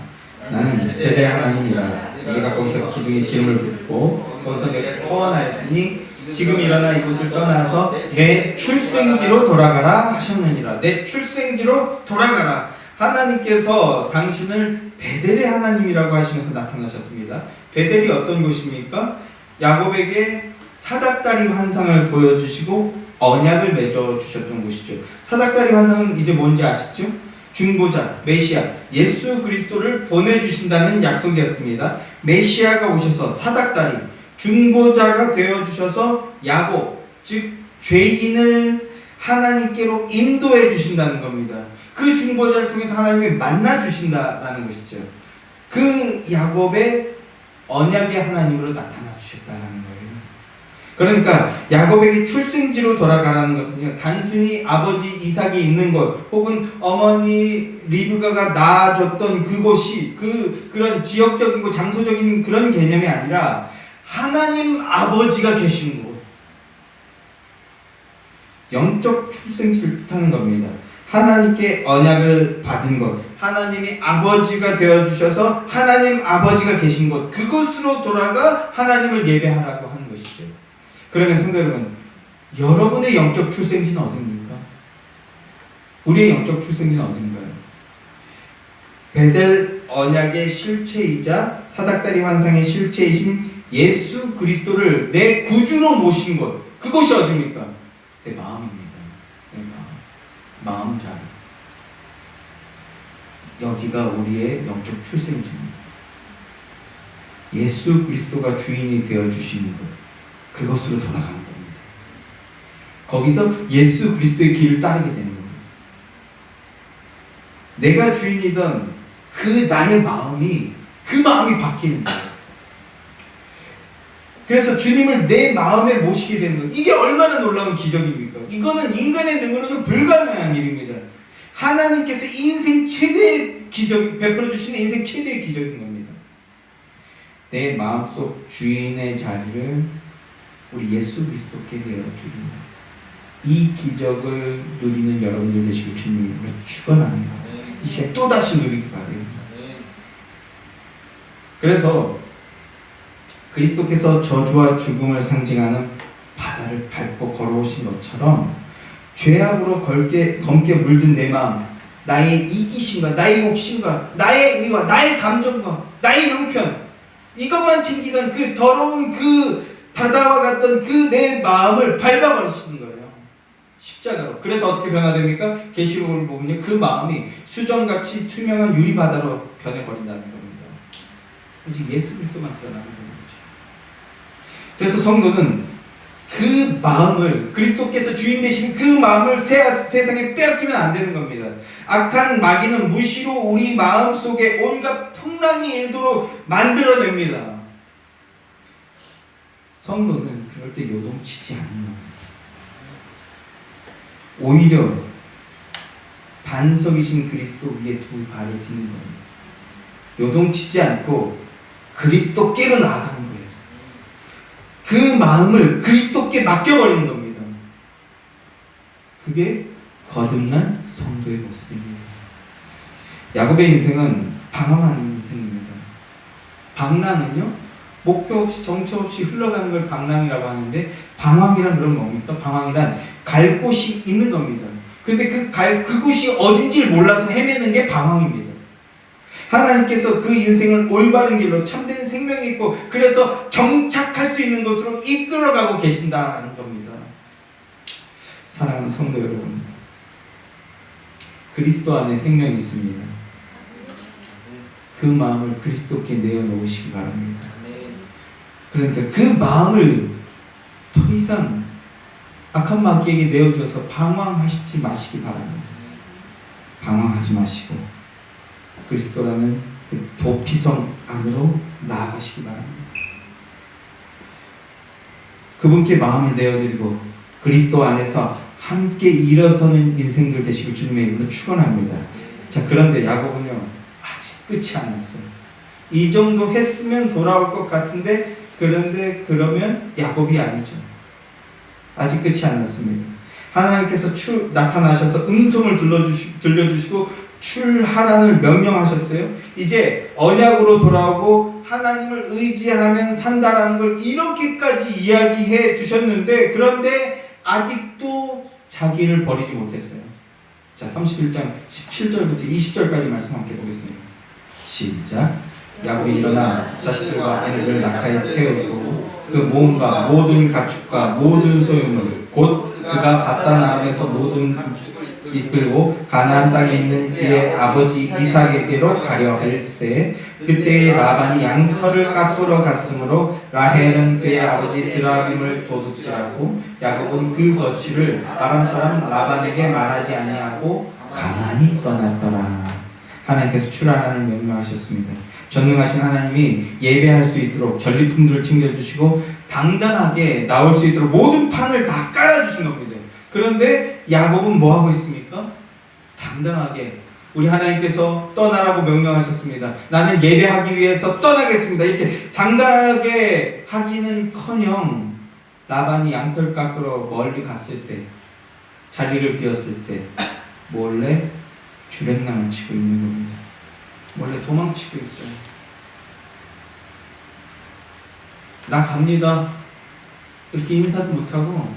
나는 베델의 하나님이라. 내가 거기서 기둥에 기름을 붓고 거기서 내가 서원하였으니 지금 일어나 이곳을 떠나서 내 출생지로 돌아가라 하셨느니라. 내 출생지로 돌아가라. 하나님께서 당신을 베델의 하나님이라고 하시면서 나타나셨습니다. 베델이 어떤 곳입니까? 야곱에게 사닥다리 환상을 보여주시고 언약을 맺어주셨던 곳이죠. 사닥다리 환상은 이제 뭔지 아시죠? 중보자, 메시아, 예수 그리스도를 보내주신다는 약속이었습니다. 메시아가 오셔서 사닥다리, 중보자가 되어주셔서 야곱, 즉 죄인을 하나님께로 인도해 주신다는 겁니다. 그 중보자를 통해서 하나님이 만나주신다라는 것이죠. 그 야곱의 언약의 하나님으로 나타나 주셨다는 거예요. 그러니까 야곱에게 출생지로 돌아가라는 것은요, 단순히 아버지 이삭이 있는 곳 혹은 어머니 리브가가 낳아줬던 그곳이 그런 지역적이고 장소적인 그런 개념이 아니라 하나님 아버지가 계시는 곳, 영적 출생지를 뜻하는 겁니다. 하나님께 언약을 받은 것, 하나님이 아버지가 되어주셔서 하나님 아버지가 계신 곳, 그곳으로 돌아가 하나님을 예배하라고 하는 것이죠. 그러면 성도 여러분, 여러분의 영적 출생지는 어디입니까? 우리의 영적 출생지는 어딘가요? 베델 언약의 실체이자 사닥다리 환상의 실체이신 예수 그리스도를 내 구주로 모신 곳, 그곳이 어디입니까? 내 마음입니다. 내 마음 자리. 여기가 우리의 영적 출생지입니다. 예수 그리스도가 주인이 되어주시는 것, 그것으로 돌아가는 겁니다. 거기서 예수 그리스도의 길을 따르게 되는 겁니다. 내가 주인이던 그 나의 마음이, 그 마음이 바뀌는 거예요. 그래서 주님을 내 마음에 모시게 되는 거예요. 이게 얼마나 놀라운 기적입니까? 이거는 인간의 능으로는 불가능한 일입니다. 하나님께서 인생 최대의 기적, 베풀어 주시는 인생 최대의 기적인 겁니다. 내 마음속 주인의 자리를 우리 예수 그리스도께 내어드립니다. 이 기적을 누리는 여러분들 되시길 주님이 축원합니다. 이 시간 또다시 누리기 바래요. 그래서 그리스도께서 저주와 죽음을 상징하는 바다를 밟고 걸어오신 것처럼 죄악으로 검게 물든 내 마음, 나의 이기심과 나의 욕심과 나의 의와 나의 감정과 나의 형편, 이것만 챙기던 그 더러운 그 바다와 같던 그 내 마음을 밟아버리시는 거예요. 십자가로. 그래서 어떻게 변화됩니까? 계시록을 보면 그 마음이 수정같이 투명한 유리바다로 변해버린다는 겁니다. 오직 예수 그리스도만 드러나게 되는 거죠. 그래서 성도는 그 마음을, 그리스도께서 주인 되신 그 마음을 세상에 빼앗기면 안 되는 겁니다. 악한 마귀는 무시로 우리 마음 속에 온갖 풍랑이 일도록 만들어냅니다. 성도는 그럴 때 요동치지 않는 겁니다. 오히려 반석이신 그리스도 위에 두 발을 딛는 겁니다. 요동치지 않고 그리스도께로 나아가는 거예요. 그 마음을 그리스도께 맡겨버리는 겁니다. 그게 거듭난 성도의 모습입니다. 야곱의 인생은 방황하는 인생입니다. 방랑은요, 목표 없이 정처 없이 흘러가는 걸 방랑이라고 하는데, 방황이란 그럼 뭡니까? 방황이란 갈 곳이 있는 겁니다. 근데 그곳이 어딘지를 몰라서 헤매는 게 방황입니다. 하나님께서 그 인생을 올바른 길로 참된 생명이 있고 그래서 정착할 수 있는 곳으로 이끌어가고 계신다라는 겁니다. 사랑하는 성도 여러분, 그리스도 안에 생명이 있습니다. 그 마음을 그리스도께 내어놓으시기 바랍니다. 그러니까 그 마음을 더 이상 악한 마귀에게 내어줘서 방황하시지 마시기 바랍니다. 방황하지 마시고 그리스도라는 그 도피성 안으로 나아가시기 바랍니다. 그분께 마음을 내어드리고 그리스도 안에서 함께 일어서는 인생들 되시길 주님의 이름으로 축원합니다. 자, 그런데 야곱은요 아직 끝이 안 났어요. 이 정도 했으면 돌아올 것 같은데 그런데 그러면 야곱이 아니죠. 아직 끝이 안 났습니다. 하나님께서 나타나셔서 음성을 들려주시고 출하라는 명령하셨어요. 이제 언약으로 돌아오고 하나님을 의지하면 산다라는 걸 이렇게까지 이야기해 주셨는데 그런데 아직도 자기를 버리지 못했어요. 자, 31장 17절부터 20절까지 말씀 함께 보겠습니다. 시작. 야곱이 일어나 자식들과 아내를 낙타에 태우고 그 몸과 모든 가축과 모든 소유물 곧 그가 바단 아람에서 모든 가축을 이끌고 가나안 땅에 있는 그의 아버지 이삭에게로 가려 할세. 그때에 라반이 양털을 깎으러 갔으므로 라헬은 그의 아버지 드라빔을 도둑질하고 야곱은 그 거취를 아람 사람 라반에게 말하지 아니하고 가만히 떠났더라. 하나님께서 출하라는 명령하셨습니다. 전능하신 하나님이 예배할 수 있도록 전리품들을 챙겨주시고 당당하게 나올 수 있도록 모든 판을 다 깔아주신 겁니다. 그런데 야곱은 뭐하고 있습니까? 당당하게 우리 하나님께서 떠나라고 명령하셨습니다. 나는 예배하기 위해서 떠나겠습니다. 이렇게 당당하게 하기는커녕 라반이 양털 깎으러 멀리 갔을 때 자리를 비웠을 때 몰래 주랭랑을 치고 있는 겁니다. 원래 도망치고 있어요. 나 갑니다. 이렇게 인사도 못하고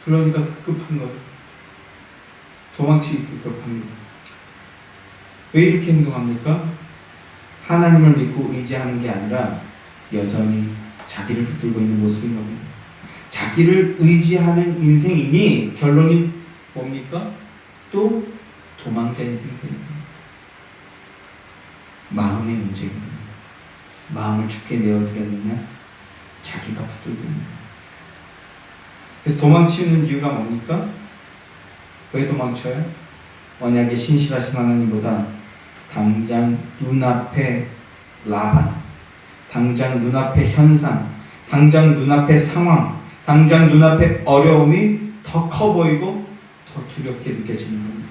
그러니까 급급한 거예요. 도망치기 급급합니다. 왜 이렇게 행동합니까? 하나님을 믿고 의지하는 게 아니라 여전히 자기를 붙들고 있는 모습인 겁니다. 자기를 의지하는 인생이니 결론이 뭡니까? 또 도망자 인생이 되는 겁니다. 마음의 문제인 겁니다. 마음을 주께 내어드렸느냐? 자기가 붙들고 있느냐? 그래서 도망치는 이유가 뭡니까? 왜 도망쳐요? 언약의 신실하신 하나님보다 당장 눈앞의 라반, 당장 눈앞의 현상, 당장 눈앞의 상황, 당장 눈앞의 어려움이 더 커 보이고 더 두렵게 느껴지는 겁니다.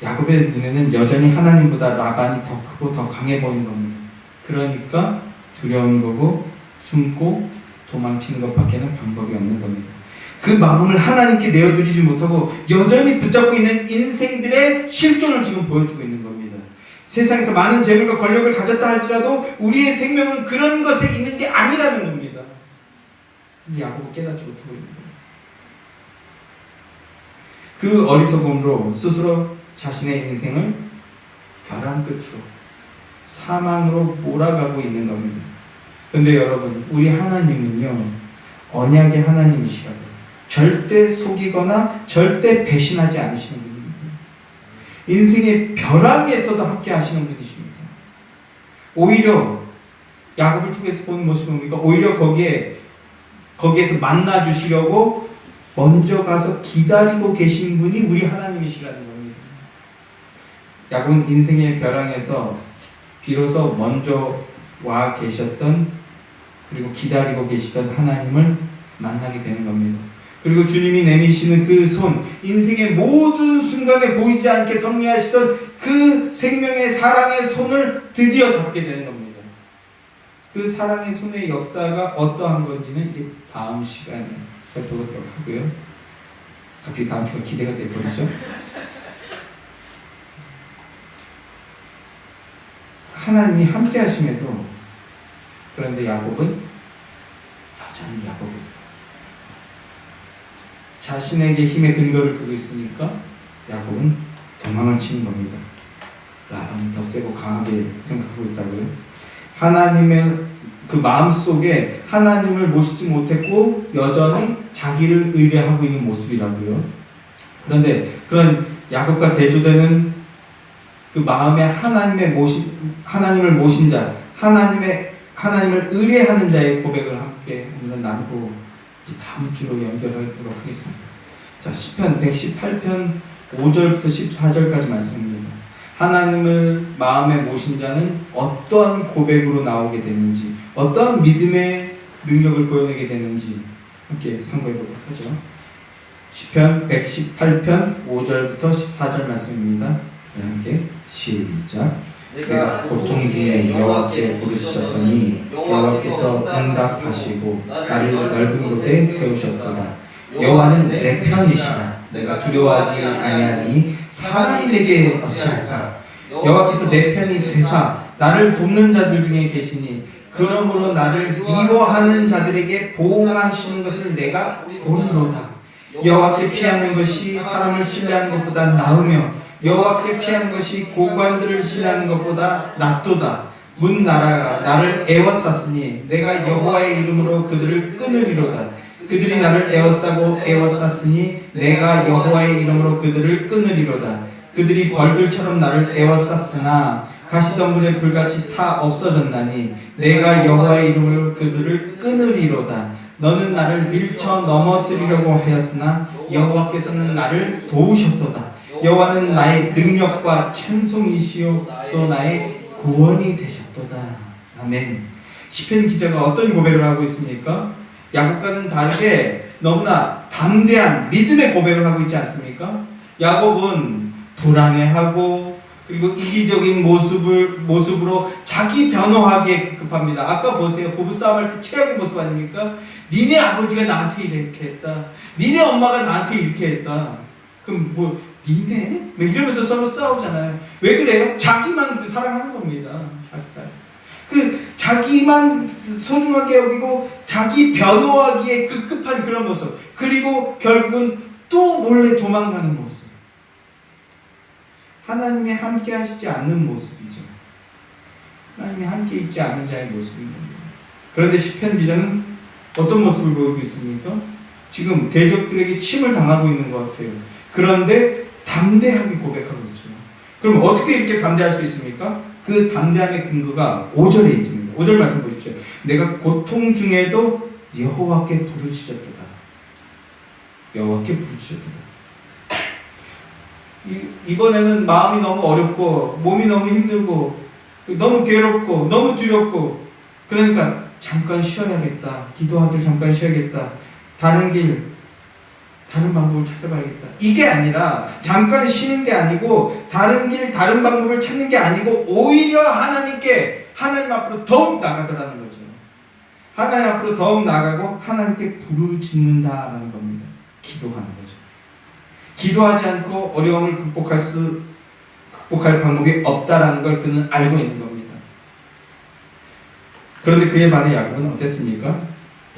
야곱의 눈에는 여전히 하나님보다 라반이 더 크고 더 강해 보이는 겁니다. 그러니까 두려운 거고 숨고 도망치는 것밖에는 방법이 없는 겁니다. 그 마음을 하나님께 내어드리지 못하고 여전히 붙잡고 있는 인생들의 실존을 지금 보여주고 있는 겁니다. 세상에서 많은 재물과 권력을 가졌다 할지라도 우리의 생명은 그런 것에 있는 게 아니라는 겁니다. 근데 야곱은 깨닫지 못하고 있는 거예요. 그 어리석음으로 스스로 자신의 인생을 벼랑 끝으로 사망으로 몰아가고 있는 겁니다. 근데 여러분, 우리 하나님은요 언약의 하나님이시라고요. 절대 속이거나 절대 배신하지 않으시는 분입니다. 인생의 벼랑에서도 함께 하시는 분이십니다. 오히려 야곱을 통해서 보는 모습이 뭡니까? 오히려 거기에서 만나 주시려고 먼저 가서 기다리고 계신 분이 우리 하나님이시라는 겁니다. 야곱은 인생의 벼랑에서 비로소 먼저 와 계셨던 그리고 기다리고 계시던 하나님을 만나게 되는 겁니다. 그리고 주님이 내미시는 그 손, 인생의 모든 순간에 보이지 않게 섭리하시던 그 생명의 사랑의 손을 드디어 잡게 되는 겁니다. 그 사랑의 손의 역사가 어떠한 건지는 이제 다음 시간에 살펴보도록 하고요. 갑자기 다음 주가 기대가 되어버리죠. 하나님이 함께 하심에도 그런데 야곱은 여전히 야곱은 자신에게 힘의 근거를 두고 있으니까 야곱은 도망을 치는 겁니다. 나는 더 세고 강하게 생각하고 있다고요. 하나님의 그 마음속에 하나님을 모시지 못했고 여전히 자기를 의뢰하고 있는 모습이라고요. 그런데 그런 야곱과 대조되는 그 마음에 하나님을 모신 자, 하나님을 의뢰하는 자의 고백을 함께 오늘은 나누고 이제 다음 주로 연결하도록 하겠습니다. 자, 시편 118편 5절부터 14절까지 말씀입니다. 하나님을 마음에 모신 자는 어떠한 고백으로 나오게 되는지, 어떠한 믿음의 능력을 보여내게 되는지 함께 상고해 보도록 하죠. 시편 118편 5절부터 14절 말씀입니다. 함께 시작. 내가 고통 중에 여호와께 부르짖었더니 여호와께서 응답하시고 나를 넓은 곳에 세우셨도다. 여호와는 내 편이시라. 내가 두려워하지 아니하니 사람이 내게 어찌할까. 여호와께서 내 편이 되사 나를 돕는 자들 중에 계시니 그러므로 나를 미워하는 자들에게 보응하시는 것을 내가 보리로다. 여호와께 피하는 것이 사람을 신뢰하는 것보다 나으며 여호와께 피하는 것이 고관들을 신뢰하는 것보다 낫도다. 문 나라가 나를 애워쌌으니 내가 여호와의 이름으로 그들을 끊으리로다. 그들이 나를 애워쌌으니 내가 여호와의 이름으로 그들을 끊으리로다. 그들이 벌들처럼 나를 애워쌌으나 가시덤불에 불같이 타 없어졌나니 내가 여호와의 이름으로 그들을 끊으리로다. 너는 나를 밀쳐 넘어뜨리려고 하였으나 여호와께서는 나를 도우셨도다. 여호와는 나의 능력과 찬송이시요 또 나의 구원이 되셨도다. 아멘. 시편 기자가 어떤 고백을 하고 있습니까? 야곱과는 다르게 너무나 담대한 믿음의 고백을 하고 있지 않습니까? 야곱은 불안해하고 그리고 이기적인 모습으로 자기 변호하기에 급급합니다. 아까 보세요. 부부싸움할 때 최악의 모습 아닙니까? 니네 아버지가 나한테 이렇게 했다. 니네 엄마가 나한테 이렇게 했다. 그럼 뭐 니네? 뭐 이러면서 서로 싸우잖아요. 왜 그래요? 자기만 사랑하는 겁니다. 자기만 소중하게 여기고 자기 변호하기에 급급한 그런 모습. 그리고 결국은 또 몰래 도망가는 모습. 하나님이 함께 하시지 않는 모습이죠. 하나님이 함께 있지 않은 자의 모습인 겁니다. 그런데 시편 기자는 어떤 모습을 보이고 있습니까? 지금 대적들에게 침을 당하고 있는 것 같아요. 그런데 담대하게 고백하고 있죠. 그럼 어떻게 이렇게 담대할 수 있습니까? 그 담대함의 근거가 5절에 있습니다. 5절 말씀 보십시오. 내가 고통 중에도 여호와께 부르짖었도다. 여호와께 부르짖었도다. 이번에는 마음이 너무 어렵고 몸이 너무 힘들고 너무 괴롭고 너무 두렵고 그러니까 잠깐 쉬어야겠다. 기도하길 잠깐 쉬어야겠다. 다른 방법을 찾아봐야겠다. 이게 아니라 잠깐 쉬는 게 아니고 다른 방법을 찾는 게 아니고 오히려 하나님 앞으로 더욱 나가더라는 거죠. 하나님 앞으로 더욱 나가고 하나님께 부르짖는다라는 겁니다. 기도하는 거죠. 기도하지 않고 어려움을 극복할 방법이 없다라는 걸 그는 알고 있는 겁니다. 그런데 그에 반해 야곱은 어땠습니까?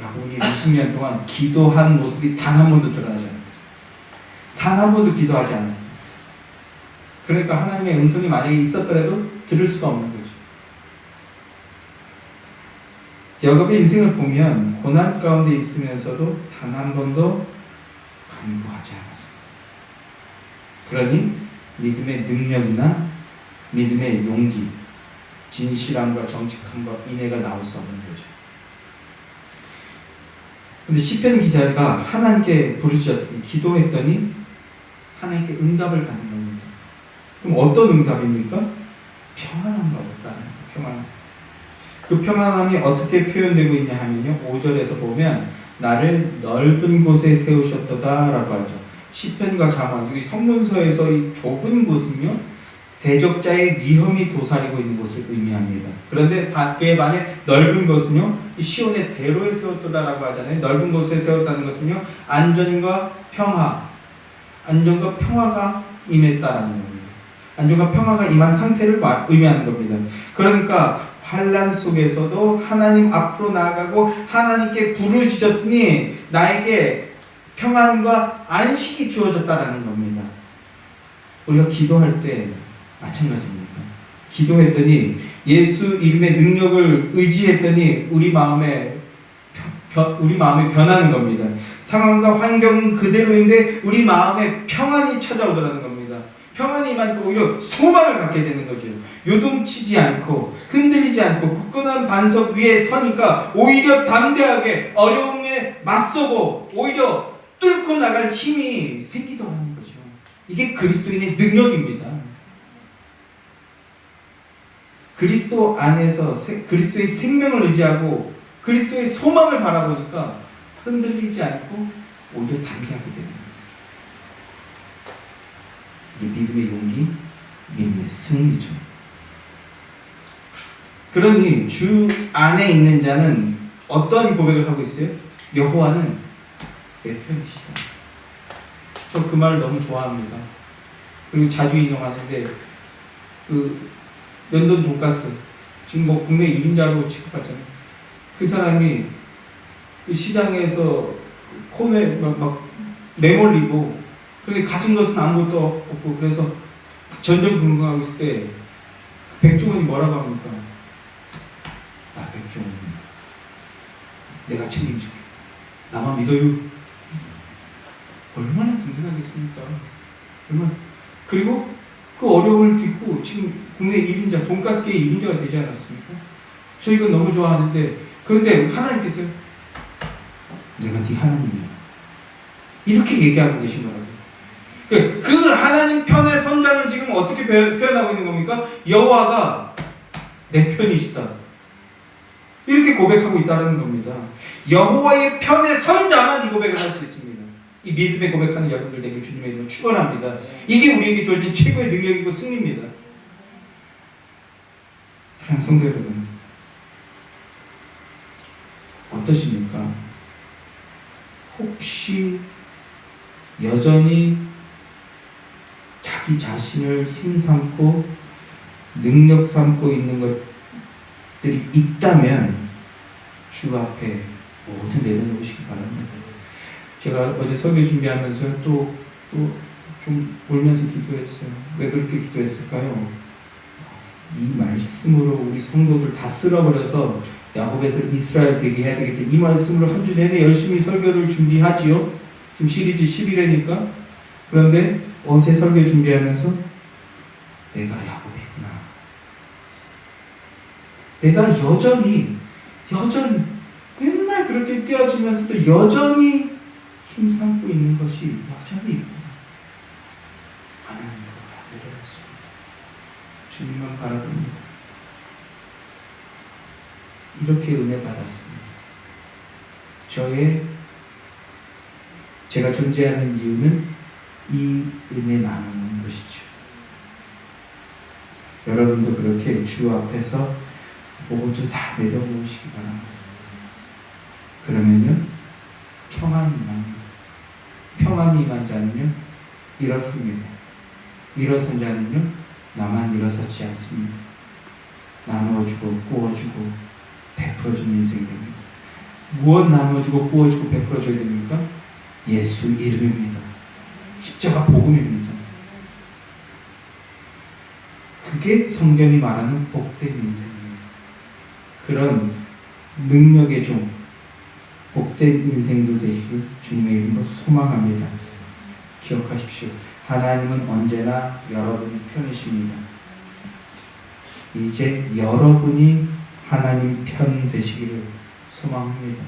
야곱이 20년 동안 기도한 모습이 단 한 번도 드러나지 않았어요. 단 한 번도 기도하지 않았어요. 그러니까 하나님의 음성이 만약에 있었더라도 들을 수가 없는 거죠. 야곱의 인생을 보면 고난 가운데 있으면서도 단 한 번도 간구하지 않았습니다. 그러니 믿음의 능력이나 믿음의 용기, 진실함과 정직함과 인애가 나올 수 없는 거죠. 근데 시편 기자가 하나님께 부르짖었더니 기도했더니 하나님께 응답을 받는 겁니다. 그럼 어떤 응답입니까? 평안함을 얻었다는 평안. 그 평안함이 어떻게 표현되고 있냐 하면요. 5절에서 보면 나를 넓은 곳에 세우셨도다 라고 하죠. 시편과 잠언, 이 성문서에서 이 좁은 곳은요 대적자의 위험이 도사리고 있는 곳을 의미합니다. 그런데 그에 반해 넓은 곳은요 시온의 대로에 세웠다라고 하잖아요. 넓은 곳에 세웠다는 것은요 안전과 평화가 임했다라는 겁니다. 안전과 평화가 임한 상태를 의미하는 겁니다. 그러니까 환난 속에서도 하나님 앞으로 나아가고 하나님께 부르짖었더니 나에게 평안과 안식이 주어졌다라는 겁니다. 우리가 기도할 때 마찬가지입니다. 기도했더니 예수 이름의 능력을 의지했더니 우리 마음에 변하는 겁니다. 상황과 환경은 그대로인데 우리 마음에 평안이 찾아오더라는 겁니다. 평안이 임하니까 오히려 소망을 갖게 되는 거죠. 요동치지 않고 흔들리지 않고 굳건한 반석 위에 서니까 오히려 담대하게 어려움에 맞서고 오히려 뚫고 나갈 힘이 생기더라는 거죠. 이게 그리스도인의 능력입니다. 그리스도 안에서 그리스도의 생명을 의지하고 그리스도의 소망을 바라보니까 흔들리지 않고 오히려 담대하게 되는 거예요. 이게 믿음의 용기, 믿음의 승리죠. 그러니 주 안에 있는 자는 어떤 고백을 하고 있어요? 여호와는 내 편이시다. 저 그 말을 너무 좋아합니다. 그리고 자주 인용하는데 그 연돈 돈가스 지금 뭐 국내 1인자로 취급하잖아요. 그 사람이 그 시장에서 코너에 막 내몰리고 그런데 가진 것은 아무것도 없고 그래서 전전긍긍하고 있을 때 그 백종원이 뭐라고 합니까? 나 백종원이야. 내가 책임질게. 나만 믿어요. 얼마나 든든하겠습니까? 얼마나. 그리고 그 어려움을 딛고 지금 국내 1인자, 돈가스계의 1인자가 되지 않았습니까? 저 이거 너무 좋아하는데 그런데 하나님께서 내가 네 하나님이야. 이렇게 얘기하고 계신 거라고요. 그 하나님 편의 선자는 지금 어떻게 표현하고 있는 겁니까? 여호와가 내 편이시다. 이렇게 고백하고 있다는 겁니다. 여호와의 편의 선자만 이 고백을 할 수 있습니다. 이 믿음의 고백하는 여러분들 되길 주님의 이름으로 축원합니다. 이게 우리에게 주어진 최고의 능력이고 승리입니다. 사랑하는 성도 여러분, 어떠십니까? 혹시 여전히 자기 자신을 힘삼고 능력 삼고 있는 것들이 있다면 주 앞에 모두 내려놓으시기 바랍니다. 제가 어제 설교 준비하면서 또 좀 울면서 기도했어요. 왜 그렇게 기도했을까요? 이 말씀으로 우리 성도들 다 쓸어버려서 야곱에서 이스라엘 되게 해야 되겠다. 이 말씀으로 한 주 내내 열심히 설교를 준비하지요. 지금 시리즈 11회니까. 그런데 어제 설교 준비하면서 내가 야곱이구나. 내가 여전히 맨날 그렇게 떼어지면서도 여전히 힘삼고 있는 것이 여전히 있구나. 하나님 그거 다 내려놓습니다. 주님만 바라봅니다. 이렇게 은혜 받았습니다. 제가 존재하는 이유는 이 은혜 나누는 것이죠. 여러분도 그렇게 주 앞에서 모두 다 내려놓으시기 바랍니다. 그러면요 평안이 임합니다. 평안이 임하지 않으면 일어섭니다. 일어선 자는요 나만 일어서지 않습니다. 나누어주고 구워주고 베풀어주는 인생이 됩니다. 무엇 나누어주고 구워주고 베풀어줘야 됩니까? 예수 이름입니다. 십자가 복음입니다. 그게 성경이 말하는 복된 인생입니다. 그런 능력의 종, 복된 인생들 되시길 주님의 이름으로 소망합니다. 기억하십시오. 하나님은 언제나 여러분 편이십니다. 이제 여러분이 하나님 편 되시기를 소망합니다.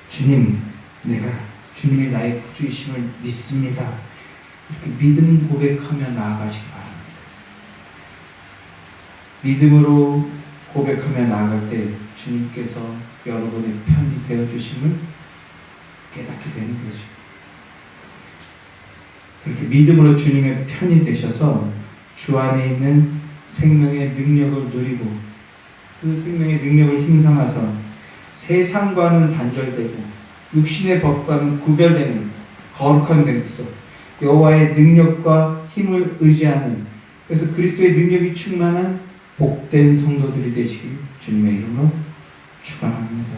주님, 내가 주님이 나의 구주이심을 믿습니다. 이렇게 믿음 고백하며 나아가시기 바랍니다. 믿음으로 고백하며 나아갈 때 주님께서 여러분의 편이 되어주심을 깨닫게 되는 거죠. 그렇게 믿음으로 주님의 편이 되셔서 주 안에 있는 생명의 능력을 누리고 그 생명의 능력을 힘삼아서 세상과는 단절되고 육신의 법과는 구별되는 거룩한 백성, 여호와의 능력과 힘을 의지하는, 그래서 그리스도의 능력이 충만한 복된 성도들이 되시길 주님의 이름으로 축원합니다.